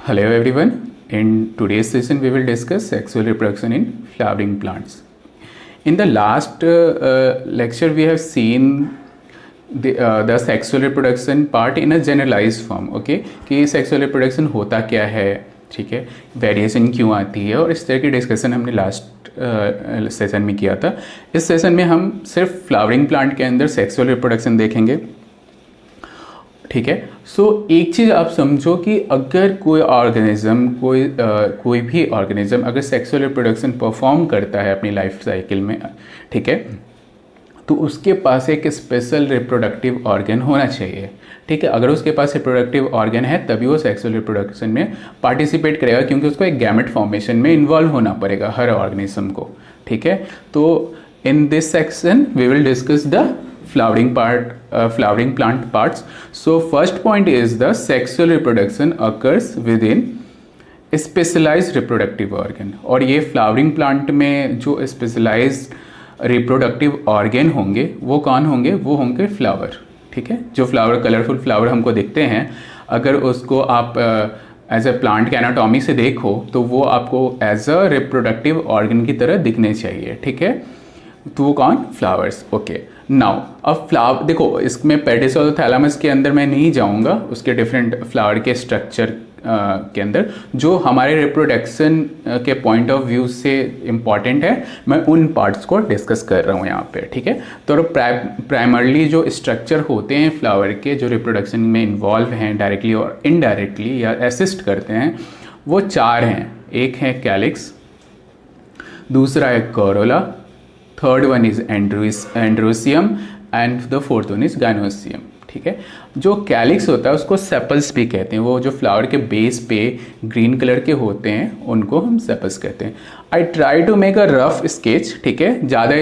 Hello everyone. In today's session we will discuss sexual reproduction in flowering plants. In the last lecture we have seen the sexual reproduction part in a generalized form. Okay, कि sexual reproduction होता क्या है, ठीक है, variation क्यों आती है, और इस तरह की डिस्कशन हमने लास्ट सेशन में किया था. इस सेशन में हम सिर्फ फ्लावरिंग प्लांट के अंदर सेक्सुअल रिप्रोडक्शन देखेंगे. ठीक है. सो एक चीज़ आप समझो कि अगर कोई ऑर्गेनिज्म कोई भी ऑर्गेनिज्म अगर सेक्सुअल रिप्रोडक्शन परफॉर्म करता है अपनी लाइफ साइकिल में, ठीक है, तो उसके पास एक स्पेशल रिप्रोडक्टिव ऑर्गन होना चाहिए. ठीक है. अगर उसके पास रिप्रोडक्टिव ऑर्गन है तभी वो सेक्सुअल रिप्रोडक्शन में पार्टिसिपेट करेगा, क्योंकि उसको एक गैमेट फॉर्मेशन में इन्वॉल्व होना पड़ेगा हर ऑर्गेनिज्म को. ठीक है. तो in this section we will discuss the flowering plant parts. So first point is the sexual reproduction occurs within specialized reproductive organ. और ये flowering plant में जो specialized reproductive organ होंगे वो कौन होंगे? वो होंगे flower. ठीक है. जो flower कलरफुल flower हमको दिखते हैं, अगर उसको आप एज अ प्लांट के एनाटॉमी से देखो तो वो आपको एज अ रिप्रोडक्टिव ऑर्गन की तरह दिखने चाहिए. ठीक है. तो वो कौन? फ्लावर्स. ओके. नाउ अब फ्लावर देखो, इसमें पेडिस और थैलामस के अंदर मैं नहीं जाऊंगा, उसके डिफरेंट फ्लावर के स्ट्रक्चर के अंदर जो हमारे रिप्रोडक्शन के पॉइंट ऑफ व्यू से इम्पॉर्टेंट है, मैं उन पार्ट्स को डिस्कस कर रहा हूँ यहाँ पे. ठीक है. तो प्राइमरली जो स्ट्रक्चर होते हैं फ्लावर के जो रिप्रोडक्शन में इन्वॉल्व हैं डायरेक्टली और इनडायरेक्टली या असिस्ट करते हैं, वो चार हैं. एक है कैलिक्स, दूसरा है Corolla, third one is androecium and the fourth one is gynoecium. ठीक है. जो कैलिक्स होता है उसको सेपल्स भी कहते हैं. वो जो फ्लावर के बेस पे ग्रीन कलर के होते हैं उनको हम सेपल्स कहते हैं. I try to make a rough sketch. ठीक है. ज़्यादा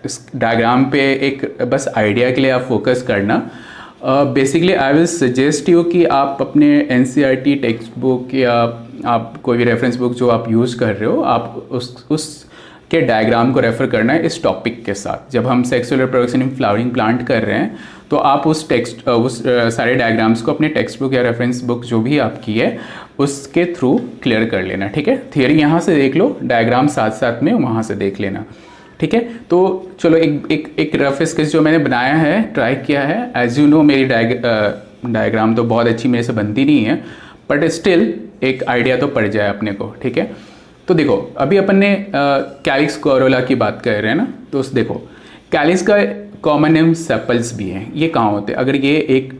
इस डायग्राम पे एक बस आइडिया के लिए आप फोकस करना. Basically I will suggest you कि आप अपने NCERT टेक्स्ट बुक या आप कोई भी रेफरेंस बुक जो आप यूज़ कर रहे हो, आप उस के डायग्राम को रेफर करना है इस टॉपिक के साथ. जब हम sexual reproduction in flowering plant कर रहे हैं तो आप उस सारे डायग्राम्स को अपने टेक्स्ट बुक या रेफरेंस बुक जो भी आपकी है उसके थ्रू क्लियर कर लेना. ठीक है. थियरी यहाँ से देख लो, डायग्राम साथ साथ में वहाँ से देख लेना. ठीक है. तो चलो एक रफ स्केच जो मैंने बनाया है, ट्राई किया है. एज यू नो मेरी डायग्राम तो बहुत अच्छी मेरे से बनती नहीं है, बट स्टिल एक आइडिया तो पड़ जाए अपने को. ठीक है. तो देखो, अभी अपन ने कैलिक्स कोरोला की बात कर रहे हैं ना, तो देखो कैलिक्स का कॉमन नेम सेपल्स भी है. ये कहाँ होते हैं? अगर ये एक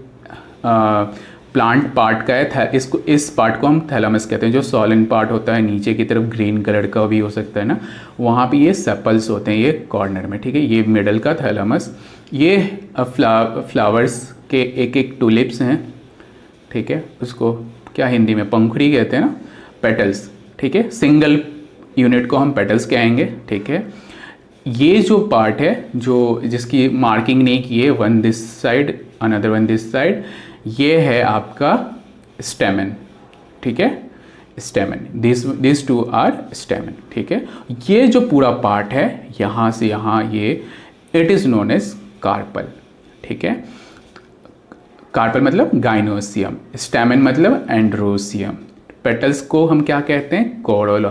प्लांट पार्ट का है, इस पार्ट को हम थैलामस कहते हैं. जो सॉलिन पार्ट होता है नीचे की तरफ ग्रीन कलर का भी हो सकता है ना, वहाँ पे ये सेपल्स होते हैं, ये कॉर्नर में. ठीक है. ये मिडल का थैलामस. ये फ्लावर्स के एक टूलिप्स हैं. ठीक है. उसको क्या हिंदी में पंखुड़ी कहते हैं ना, पेटल्स. ठीक है. सिंगल यूनिट को हम पेटल्स कहेंगे. ठीक है. ये जो पार्ट है जो जिसकी मार्किंग नहीं की है, one this side another one this side, ये है आपका स्टेमन. ठीक है. Stamen. This two are stamen. ठीक है. ये जो पूरा पार्ट है यहाँ से यहाँ, ये it is known as carpel. ठीक है. कार्पल मतलब गाइनोसियम, स्टेमन मतलब एंड्रोसियम, पेटल्स को हम क्या कहते हैं? Corolla,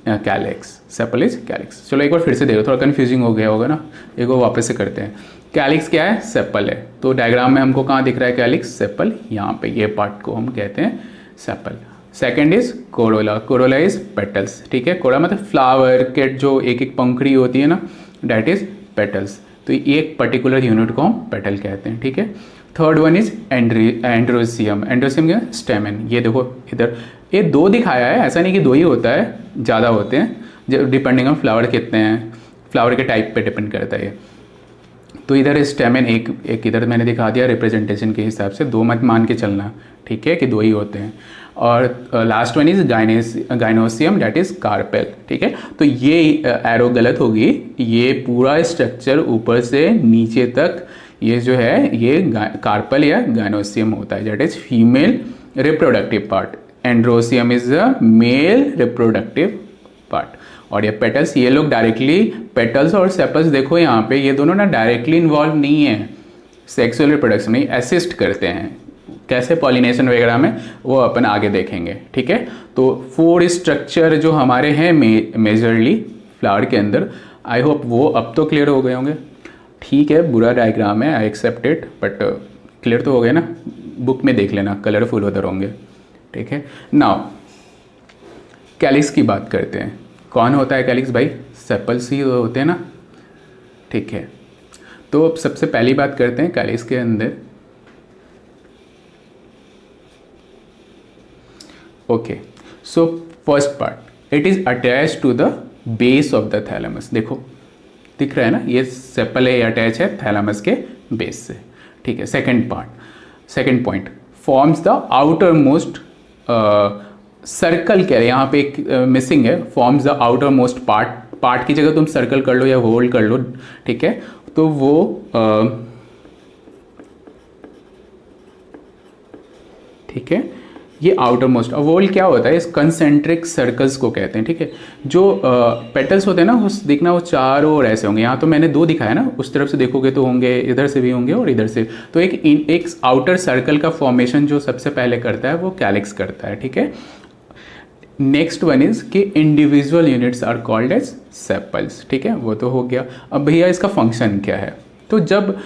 calyx. Sepal is calyx. चलो एक बार फिर से देखो, थोड़ा कन्फ्यूजिंग हो गया होगा ना, एक बार वापस से करते हैं. कैलिक्स क्या है? सेपल है. तो डायग्राम में हमको कहाँ दिख रहा है कैलिक्स? सेपल. यहाँ पे ये पार्ट को हम कहते हैं sepal. Second is Corolla. Corolla is petals. ठीक है. कोरोला मतलब फ्लावर के जो एक पंखुड़ी होती है ना, डैट इज पेटल्स. तो एक पर्टिकुलर यूनिट को हम पेटल कहते हैं. ठीक है. Third one is androecium. Androecium क्या? स्टेमन. ये देखो इधर ये दो दिखाया है, ऐसा नहीं कि दो ही होता है, ज़्यादा होते हैं, डिपेंडिंग ऑन फ्लावर कितने हैं, फ्लावर के टाइप पे डिपेंड करता है ये. तो इधर स्टेमन एक इधर मैंने दिखा दिया रिप्रेजेंटेशन के हिसाब से, दो मत मान के चलना. ठीक है. कि दो ही होते हैं. और last one is gynoecium, that is carpel. ठीक है. तो ये एरो गलत होगी. ये पूरा स्ट्रक्चर ऊपर से नीचे तक ये जो है ये कार्पल या गाइनोसियम होता है, that is female reproductive part. Androecium is the mail reproductive part. और ये पेटल्स, ये लोग डायरेक्टली पेटल्स और सेपल्स देखो यहाँ पे, ये दोनों ना डायरेक्टली इन्वॉल्व नहीं है सेक्सुअल रिप्रोडक्शन में, असिस्ट करते हैं. कैसे पॉलिनेशन वगैरह में वो अपन आगे देखेंगे, ठीक है। तो 4 स्ट्रक्चर जो हमारे हैं मेजरली फ्लावर के अंदर, आई होप वो अब तो क्लियर हो गए होंगे। ठीक है, बुरा डायग्राम है, I accept it, but clear तो हो गए ना। बुक में देख लेना, कलरफुल उधर होंगे, ठीक है। नाउ कैलिक्स की बात करते हैं। कौन होता है कैलिक्स भाई? सेपल्स ही होते हैं ना, ठीक है। तो अब सबसे पहली बात करते हैं कैलिक्स के अंदर। Okay, so first part, it is attach to the base of the thalamus. देखो दिख रहा है ना, ये सेपल है, अटैच है थैलेमस के बेस से, ठीक है। Second part, second point, forms the outer most circle, कह रहे हैं यहाँ पे एक मिसिंग है, forms the outer most part की जगह तुम सर्कल कर लो या होल्ड कर लो, ठीक है। तो वो ठीक है, ये आउटर मोस्ट वोल्ड क्या होता है, इस कंसेंट्रिक सर्कल्स को कहते हैं, ठीक है। जो पेटल्स होते हैं ना, उस देखना वो चारों ओर ऐसे होंगे। यहाँ तो मैंने 2 दिखाया ना, उस तरफ से देखोगे तो होंगे, इधर से भी होंगे और इधर से। तो एक आउटर सर्कल का फॉर्मेशन जो सबसे पहले करता है वो कैलिक्स करता है, ठीक है। नेक्स्ट वन इज कि individual units are called as sepals, ठीक है, वो तो हो गया। अब भैया इसका फंक्शन क्या है? तो जब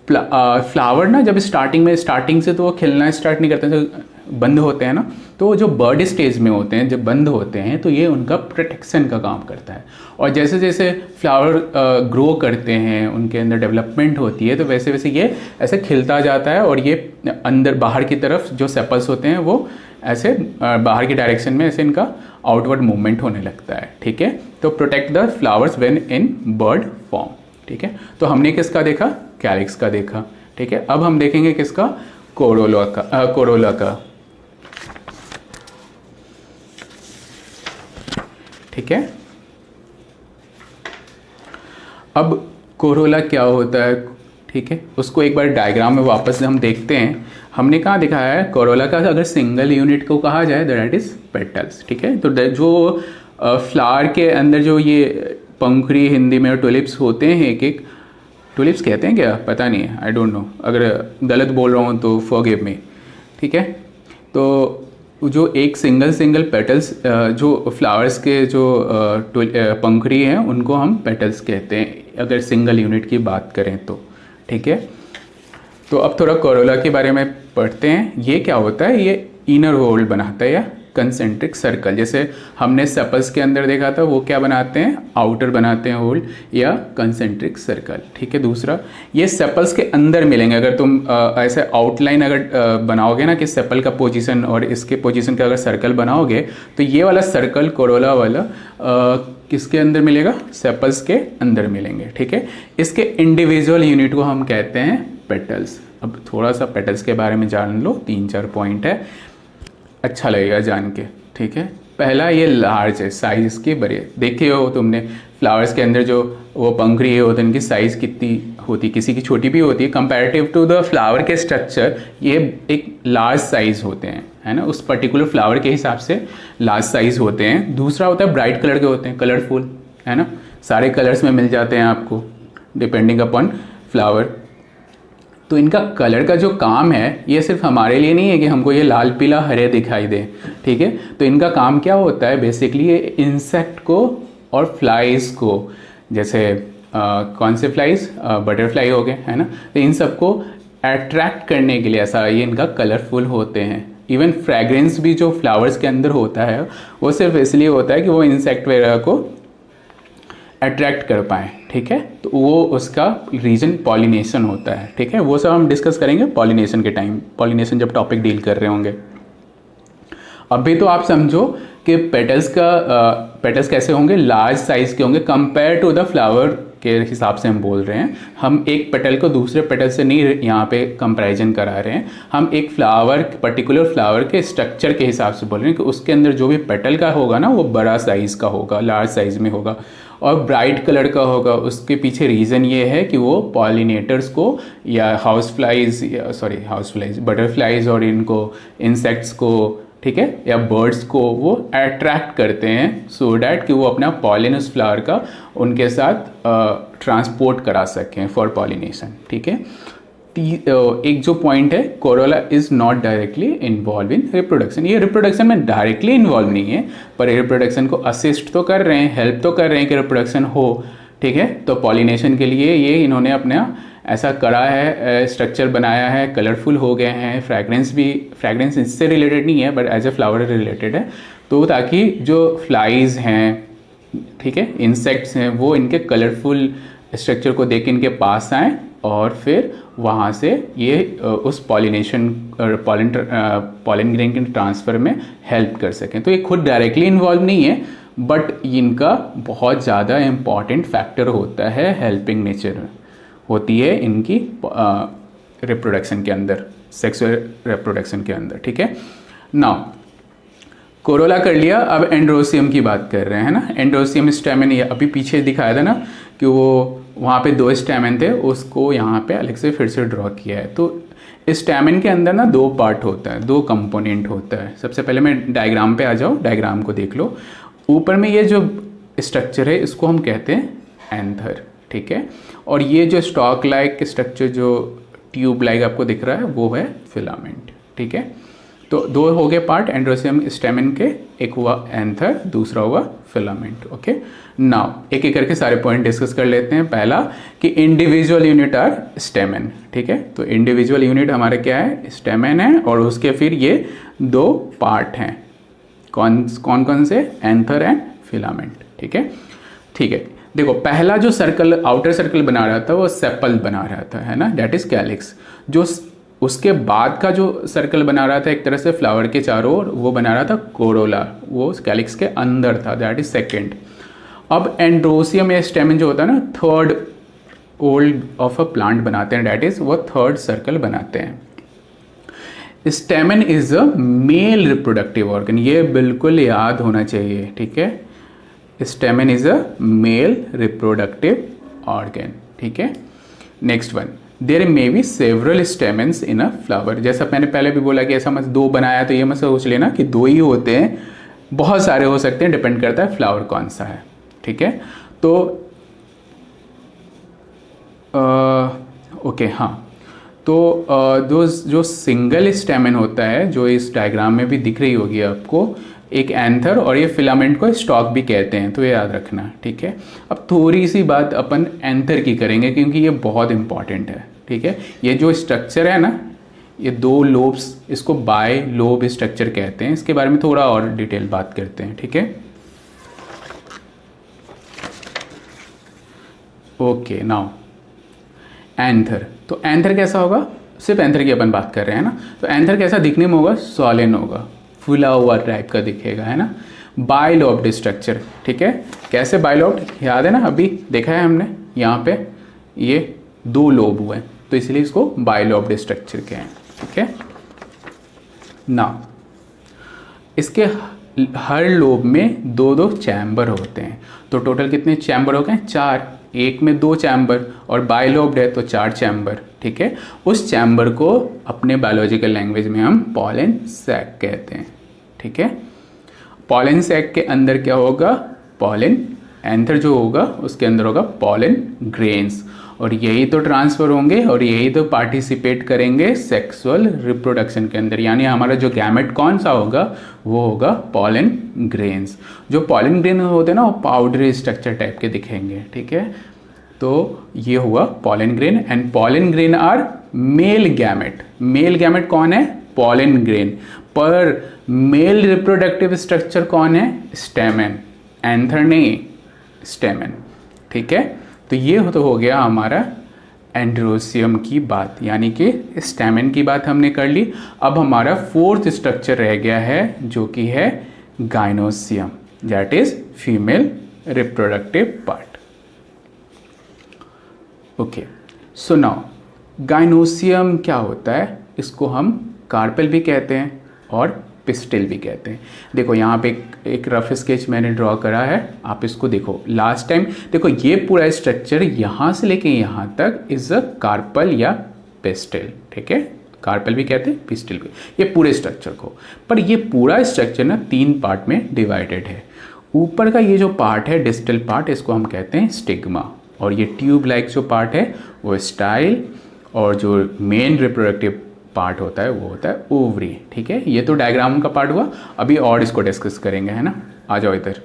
फ्लावर ना, जब स्टार्टिंग से तो वो खिलना स्टार्ट नहीं करते, तो बंद होते हैं ना, तो जो बर्ड स्टेज में होते हैं, जब बंद होते हैं, तो ये उनका प्रोटेक्शन का काम करता है। और जैसे जैसे फ्लावर ग्रो करते हैं, उनके अंदर डेवलपमेंट होती है, तो वैसे वैसे ये ऐसे खिलता जाता है, और ये अंदर बाहर की तरफ जो सेपल्स होते हैं वो ऐसे बाहर की डायरेक्शन में ऐसे इनका आउटवर्ड मूवमेंट होने लगता है, ठीक है। तो protect the flowers when in bird form, ठीक है। तो हमने किसका देखा? कैलिक्स का देखा, ठीक है। अब हम देखेंगे किसका? कोरोला का, ठीक है। अब कोरोला क्या होता है, ठीक है, उसको एक बार डायग्राम में वापस से हम देखते हैं। हमने कहाँ दिखाया है कोरोला का? अगर सिंगल यूनिट को कहा जाए दैट इज पेटल्स, ठीक है। तो जो फ्लावर के अंदर जो ये पंखुड़ी हिंदी में टुलिप्स होते हैं, एक एक टुलिप्स कहते हैं क्या, पता नहीं है, आई डोंट नो, अगर गलत बोल रहा हूँ तो फॉरगिव मी, ठीक है। तो जो एक सिंगल पेटल्स जो फ्लावर्स के जो पंखुड़ी हैं, उनको हम पेटल्स कहते हैं अगर सिंगल यूनिट की बात करें तो, ठीक है। तो अब थोड़ा कोरोला के बारे में पढ़ते हैं। ये क्या होता है? ये इनर होल बनाता है या कंसेंट्रिक सर्कल। जैसे हमने सेपल्स के अंदर देखा था, वो क्या बनाते हैं? आउटर बनाते हैं होल या कंसेंट्रिक सर्कल, ठीक है। दूसरा, ये सेपल्स के अंदर मिलेंगे। अगर तुम ऐसे आउटलाइन अगर बनाओगे ना कि सेपल का पोजीशन और इसके पोजीशन का अगर सर्कल बनाओगे, तो ये वाला सर्कल कोरोला वाला किसके अंदर मिलेगा? सेपल्स के अंदर मिलेंगे, ठीक है। इसके इंडिविजुअल यूनिट को हम कहते हैं पेटल्स। अब थोड़ा सा पेटल्स के बारे में जान लो, 3-4 पॉइंट है, अच्छा लगेगा जान के, ठीक है। पहला, ये लार्ज है, साइज इसकी बड़ी। देखे हो तुमने फ्लावर्स के अंदर जो वो पंखुड़ी है, होती है, इनकी साइज़ कितनी होती है, किसी की छोटी भी होती है कंपैरेटिव टू द फ्लावर के स्ट्रक्चर। ये एक लार्ज साइज़ होते हैं, है ना, उस पर्टिकुलर फ्लावर के हिसाब से लार्ज साइज़ होते हैं। दूसरा होता है ब्राइट कलर के होते हैं, कलरफुल, है ना, सारे कलर्स में मिल जाते हैं आपको डिपेंडिंग अपॉन फ्लावर। तो इनका कलर का जो काम है, ये सिर्फ हमारे लिए नहीं है कि हमको ये लाल पीला हरे दिखाई दे, ठीक है। तो इनका काम क्या होता है? बेसिकली ये इंसेक्ट को और फ्लाइज को, जैसे कौन से फ्लाइज? बटरफ्लाई हो गए, है ना, तो इन सबको अट्रैक्ट करने के लिए ऐसा ये इनका कलरफुल होते हैं। इवन फ्रेग्रेंस भी जो फ्लावर्स के अंदर होता है, वो सिर्फ इसलिए होता है कि वो इंसेक्ट वगैरह को अट्रैक्ट कर पाएँ, ठीक है। तो वो उसका रीजन पॉलिनेशन होता है, ठीक है। वो सब हम डिस्कस करेंगे पॉलिनेशन के टाइम, पॉलिनेशन जब टॉपिक डील कर रहे होंगे। अभी तो आप समझो कि पेटल्स कैसे होंगे? लार्ज साइज के होंगे कंपेयर टू द फ्लावर के हिसाब से हम बोल रहे हैं। हम एक पेटल को दूसरे पेटल से नहीं यहाँ पे कंपैरिजन करा रहे हैं, हम एक पर्टिकुलर फ्लावर के स्ट्रक्चर के हिसाब से बोल रहे हैं कि उसके अंदर जो भी पेटल का होगा ना, वो बड़ा साइज़ का होगा, लार्ज साइज़ में होगा और ब्राइट कलर का होगा। उसके पीछे रीज़न ये है कि वो पॉलिनेटर्स को या बटरफ्लाइज और इनको इंसेक्ट्स को, ठीक है, या बर्ड्स को वो अट्रैक्ट करते हैं सो डैट कि वो अपना पॉलिन उस फ्लावर का उनके साथ ट्रांसपोर्ट करा सकें फॉर पॉलिनेशन, ठीक है। एक जो पॉइंट है, Corolla is not directly involve in reproduction. ये रिप्रोडक्शन में डायरेक्टली इन्वॉल्व नहीं है, पर रिप्रोडक्शन को असिस्ट तो कर रहे हैं, हेल्प तो कर रहे हैं कि रिप्रोडक्शन हो। ठीक है, तो पॉलिनेशन के लिए ये इन्होंने अपना ऐसा करा है, स्ट्रक्चर बनाया है, कलरफुल हो गए हैं। फ्रैग्रेंस इससे रिलेटेड नहीं है, but as a flower related है, तो ताकि जो फ्लाइज हैं, ठीक है, इंसेक्ट्स हैं, वो इनके कलरफुल स्ट्रक्चर को देख के इनके पास आएँ और फिर वहाँ से ये उस पॉलन ग्रेन के ट्रांसफ़र में हेल्प कर सकें। तो ये खुद डायरेक्टली इन्वॉल्व नहीं है, बट इनका बहुत ज़्यादा इम्पॉर्टेंट फैक्टर होता है, हेल्पिंग नेचर होती है इनकी रिप्रोडक्शन के अंदर, सेक्सुअल रिप्रोडक्शन के अंदर। ठीक है, नाउ कोरोला कर लिया, अब एंड्रोसियम की बात कर रहे हैं ना। एंड्रोसियम स्टेमन, ये अभी पीछे दिखाया था ना कि वो वहाँ पे 2 स्टेमन थे, उसको यहाँ पे अलग से फिर से ड्रॉ किया है। तो स्टेमन के अंदर ना 2 पार्ट होता है, 2 कंपोनेंट होता है। सबसे पहले मैं डायग्राम पे आ जाओ, डायग्राम को देख लो। ऊपर में ये जो स्ट्रक्चर है इसको हम कहते हैं एंथर। ठीक है, और ये जो स्टॉक लाइक स्ट्रक्चर, जो ट्यूब लाइक आपको दिख रहा है, वो है फिलामेंट। ठीक है, तो 2 हो गए पार्ट एंड्रोसियम स्टेमन के, एक हुआ एंथर, दूसरा हुआ फिलामेंट। ओके, नाउ एक एक करके सारे पॉइंट डिस्कस कर लेते हैं। पहला कि इंडिविजुअल यूनिट आर स्टेमन। ठीक है, तो इंडिविजुअल यूनिट हमारे क्या है, स्टेमन है, और उसके फिर ये 2 पार्ट हैं, कौन कौन से, एंथर एंड फिलामेंट। ठीक है, ठीक है, देखो पहला जो सर्कल, आउटर सर्कल बना रहा था वो सेपल बना रहा था, है ना, दैट इज कैलिक्स। जो उसके बाद का जो सर्कल बना रहा था एक तरह से फ्लावर के चारों ओर, वो बना रहा था कोरोला, वो कैलिक्स के अंदर था, दैट इज सेकेंड। अब एंड्रोसियम या स्टेमन जो होता है ना, third whorl of a plant बनाते हैं, दैट इज वो थर्ड सर्कल बनाते हैं। Stamen is a male reproductive organ, ये बिल्कुल याद होना चाहिए। ठीक है, stamen is a male reproductive organ. ठीक है, next one, there may be several stamens in a flower. जैसा मैंने पहले भी बोला कि ऐसा मत 2 बनाया तो ये मत सोच लेना कि 2 ही होते हैं, बहुत सारे हो सकते हैं, डिपेंड करता है फ्लावर कौन सा है। ठीक है, तो ओके, हाँ, तो जो सिंगल स्टेमन होता है, जो इस डायग्राम में भी दिख रही होगी आपको, एक एंथर, और ये फिलामेंट को स्टॉक भी कहते हैं, तो ये याद रखना। ठीक है, अब थोड़ी सी बात अपन एंथर की करेंगे क्योंकि ये बहुत इंपॉर्टेंट है। ठीक है, ये जो स्ट्रक्चर है ना, ये 2 लोब्स, इसको बाय लोब स्ट्रक्चर कहते हैं। इसके बारे में थोड़ा और डिटेल बात करते हैं। ठीक है, ओके, नाउ एंथर। तो एंथर कैसा होगा, सिर्फ एंथर की अपन बात कर रहे हैं ना, तो एंथर कैसा दिखने में होगा, सॉलिन होगा, फुला हुआ टाइप का दिखेगा, है ना, बायलॉब्ड स्ट्रक्चर। ठीक है, कैसे बायलॉब्ड, याद है ना, अभी देखा है हमने, यहाँ पे ये 2 लोब हुए हैं, तो इसलिए इसको बायलॉब्ड स्ट्रक्चर कहें हैं। ठीक है, ना इसके हर लोब में 2-2 चैम्बर होते हैं, तो टोटल कितने चैम्बर हो गए, 4। एक में 2 चैम्बर, और बायलॉब्ड है तो 4 चैम्बर। ठीक है, उस चैम्बर को अपने बायोलॉजिकल लैंग्वेज में हम पॉलन सैक कहते हैं। ठीक है, पॉलन सैक के अंदर क्या होगा, पॉलन, एंथर जो होगा उसके अंदर होगा पॉलन ग्रेन्स, और यही तो ट्रांसफ़र होंगे और यही तो पार्टिसिपेट करेंगे सेक्सुअल रिप्रोडक्शन के अंदर। यानी हमारा जो गैमेट कौन सा होगा, वो होगा पॉलन ग्रेन्स। जो पॉलन ग्रेन होते हैं ना, वो पाउडरी स्ट्रक्चर टाइप के दिखेंगे। ठीक है, तो ये हुआ pollen grain, and pollen grain are male gamete. Male gamete कौन है, पॉलन ग्रेन, पर मेल रिप्रोडक्टिव स्ट्रक्चर कौन है, स्टेमन, एंथर नहीं, स्टेमन। ठीक है, तो ये तो हो गया हमारा एंड्रोसियम की बात, यानी कि स्टेमन की बात हमने कर ली। अब हमारा 4th स्ट्रक्चर रह गया है, जो कि है gynoecium, that is female reproductive part. Okay, so now gynoecium क्या होता है, इसको हम कार्पेल भी कहते हैं और पिस्टिल भी कहते हैं। देखो यहाँ पे एक रफ स्केच मैंने ड्रॉ करा है, आप इसको देखो। लास्ट टाइम देखो, ये पूरा स्ट्रक्चर यहाँ से लेके यहाँ तक इज अ कार्पल या पिस्टिल। ठीक है, कार्पल भी कहते हैं, पिस्टिल भी, ये पूरे स्ट्रक्चर को। पर ये पूरा स्ट्रक्चर ना 3 पार्ट में डिवाइडेड है। ऊपर का ये जो पार्ट है, डिस्टल पार्ट, इसको हम कहते हैं स्टिग्मा, और ये ट्यूब लाइक जो पार्ट है वो स्टाइल, और जो मेन रिप्रोडक्टिव पार्ट होता है वो होता है ओवरी। ठीक है, ये तो डायग्राम का पार्ट हुआ। अभी और इसको डिस्कस करेंगे, है ना। आ जाओ इधर।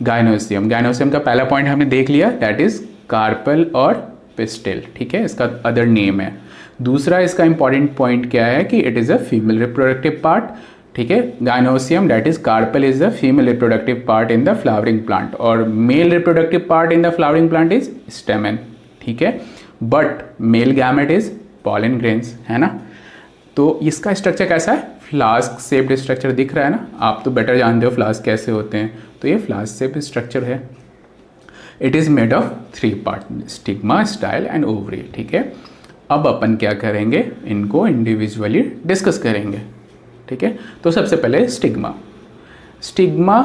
गाइनोसियम, गाइनोसियम का पहला पॉइंट हमने देख लिया, दैट इज कार्पल और पिस्टिल। ठीक है, इसका अदर नेम है। दूसरा इसका इंपॉर्टेंट पॉइंट क्या है कि it is a female reproductive part. ठीक है, gynoecium that is carpel is the female reproductive part in the flowering plant, और male reproductive part in the flowering plant is stamen. ठीक है, but male gamete is pollen grains, है ना। तो इसका structure कैसा है, फ्लास्क शेप्ड स्ट्रक्चर दिख रहा है ना। आप तो बेटर जानते हो फ्लास्क कैसे होते हैं, तो ये फ्लास्क शेप्ड स्ट्रक्चर है। It is made of 3 part, stigma, style and ovary. ठीक है, अब अपन क्या करेंगे, इनको इंडिविजुअली डिस्कस करेंगे। ठीक है, तो सबसे पहले स्टिग्मा। स्टिग्मा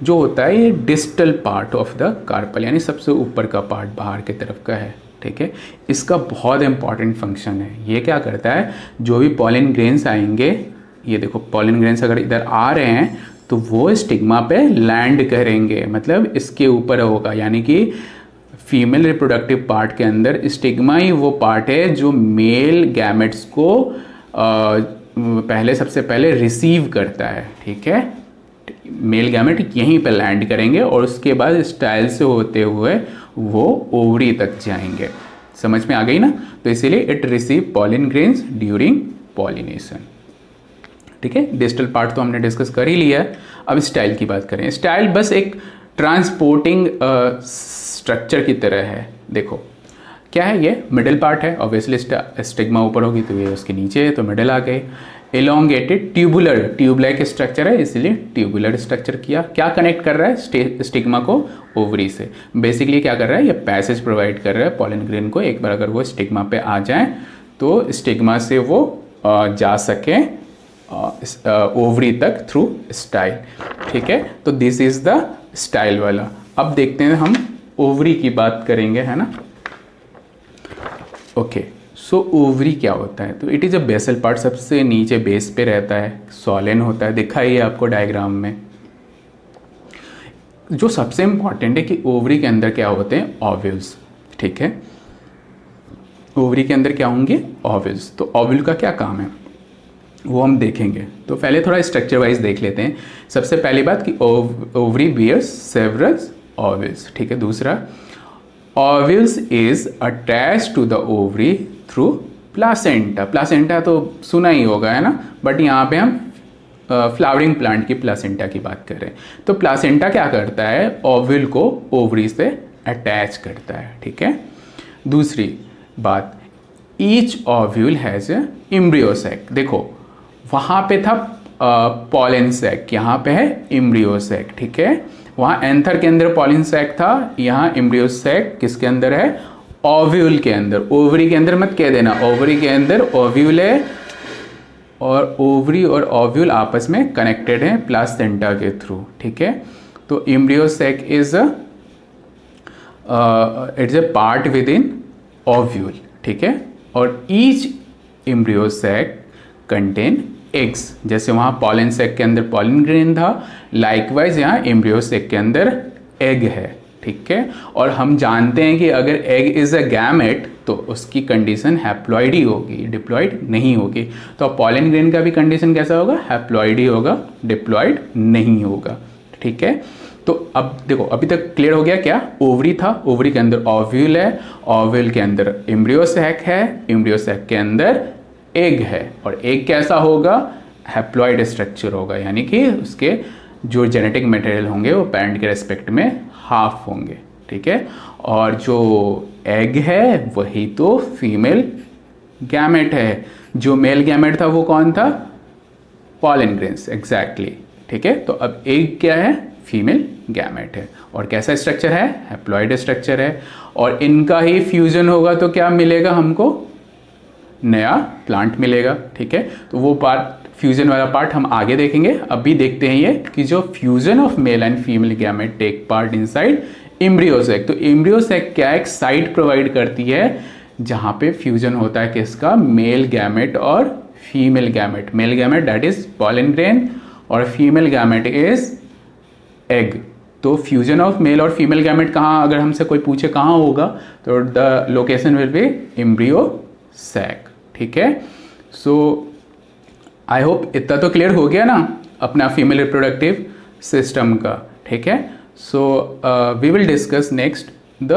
जो होता है ये distal part of the carpel, यानी सबसे ऊपर का पार्ट बाहर की तरफ का है। ठीक है, इसका बहुत इंपॉर्टेंट फंक्शन है। ये क्या करता है, जो भी पॉलन ग्रेन्स आएंगे, ये देखो पॉलन ग्रेन्स अगर इधर आ रहे हैं तो वो स्टिग्मा पे लैंड करेंगे, मतलब इसके ऊपर होगा। यानी कि फीमेल रिप्रोडक्टिव पार्ट के अंदर स्टिग्मा ही वो पार्ट है जो मेल गैमेट्स को सबसे पहले रिसीव करता है। ठीक है, मेल गैमेट यहीं पे लैंड करेंगे और उसके बाद स्टाइल से होते हुए वो ओवरी तक जाएंगे। समझ में आ गई ना। तो इसीलिए it receive pollen grains during pollination. ठीक है, डिस्टल पार्ट तो हमने डिस्कस कर ही लिया है। अब स्टाइल की बात करें। स्टाइल बस एक ट्रांसपोर्टिंग स्ट्रक्चर की तरह है। देखो क्या है, ये मिडिल पार्ट है। ऑब्वियसली स्टिग्मा ऊपर होगी तो ये उसके नीचे है, तो मिडिल आ गए। एलोंगेटेड ट्यूबुलर, ट्यूब-लाइक स्ट्रक्चर है इसलिए ट्यूबुलर स्ट्रक्चर किया। क्या कनेक्ट कर रहा है स्टिग्मा को ओवरी से, बेसिकली क्या कर रहा है, ये पैसेज प्रोवाइड कर रहा है पॉलन ग्रेन को। एक बार अगर वो स्टिग्मा पे आ जाए तो स्टिग्मा से वो जा सके ओवरी तक थ्रू स्टाइल। ठीक है, तो दिस इज द स्टाइल वाला। अब देखते हैं हम ओवरी की बात करेंगे, है ना। ओके, सो ओवरी क्या होता है, तो it is a basal part, सबसे नीचे बेस पे रहता है, सॉलेन होता है, दिखा ही है आपको डायग्राम में। जो सबसे इंपॉर्टेंट है कि ओवरी के अंदर क्या होते हैं, ओव्यूल्स। ठीक है, ओवरी के अंदर क्या होंगे, ओव्यूल्स। तो ओव्यूल का क्या काम है वो हम देखेंगे। तो पहले थोड़ा स्ट्रक्चर वाइज देख लेते हैं। सबसे पहली बात कि ओवरी बियर्स सेवरल ओव्यूल्स। ठीक है, दूसरा ovules is attach to the ovary through placenta. Placenta तो सुना ही होगा, है ना, बट यहाँ पे हम फ्लावरिंग प्लांट की प्लासेंटा की बात कर रहे हैं। तो प्लासेंटा क्या करता है, ओव्यूल को ओवरी से अटैच करता है। ठीक है, दूसरी बात, each ovule has a embryo sac. देखो वहाँ पे था पॉलन सैक, यहाँ पे है एम्ब्रियो सैक। ठीक है, वहाँ एंथर के अंदर पॉलन सैक था, यहाँ एम्ब्रियो सैक किसके अंदर है, ओव्यूल के अंदर। ओवरी के अंदर मत कह देना, ओवरी के अंदर ओव्यूल है और ओवरी और ओव्यूल आपस में कनेक्टेड हैं प्लासेंटा के थ्रू। ठीक है, तो embryo sac is it's a part within ovule. ठीक है, और each embryo sac contain eggs. जैसे वहाँ पॉलन सैक के अंदर पॉलन ग्रेन था, लाइकवाइज यहाँ एम्ब्रियो सैक के अंदर एग है। ठीक है, और हम जानते हैं कि अगर एग इज अ गैमेट तो उसकी कंडीशन हैप्लॉइड ही होगी, डिप्लॉइड नहीं होगी। तो पॉलन ग्रेन का भी कंडीशन कैसा होगा, हैप्लॉइड ही होगा, डिप्लॉइड नहीं होगा। ठीक है, तो अब देखो अभी तक क्लियर हो गया क्या, ओवरी था, ओवरी के अंदर ओव्यूल है, ओव्यूल के अंदर एम्ब्रियो सैक है, एम्ब्रियो सैक के अंदर एग है, और एग कैसा होगा, हैप्लॉइड स्ट्रक्चर होगा, यानी कि उसके जो जेनेटिक मटेरियल होंगे वो पैरेंट के रेस्पेक्ट में हाफ होंगे। ठीक है, और जो एग है वही तो फीमेल गैमेट है। जो मेल गैमेट था वो कौन था, पॉलन ग्रेन्स, एग्जैक्टली। ठीक है, तो अब एग क्या है, फीमेल गैमेट है, और कैसा स्ट्रक्चर है, हैप्लॉइड स्ट्रक्चर है, और इनका ही फ्यूजन होगा तो क्या मिलेगा हमको, नया प्लांट मिलेगा। ठीक है, तो वो पार्ट फ्यूजन वाला पार्ट हम आगे देखेंगे। अभी देखते हैं ये कि जो fusion of male and female gamete take part inside embryo sac. तो एम्ब्रियो सैक क्या एक साइट प्रोवाइड करती है जहाँ पे फ्यूजन होता है किसका, मेल गैमेट और female gamete. Male gamete that is pollen grain और फीमेल गैमेट इज एग। तो फ्यूजन ऑफ मेल और फीमेल गैमेट कहाँ, अगर हमसे कोई पूछे कहाँ होगा, तो the location will be embryo sac, ठीक है। सो आई होप इतना तो क्लियर हो गया ना अपना फीमेल रिप्रोडक्टिव सिस्टम का, ठीक है। So we will discuss next the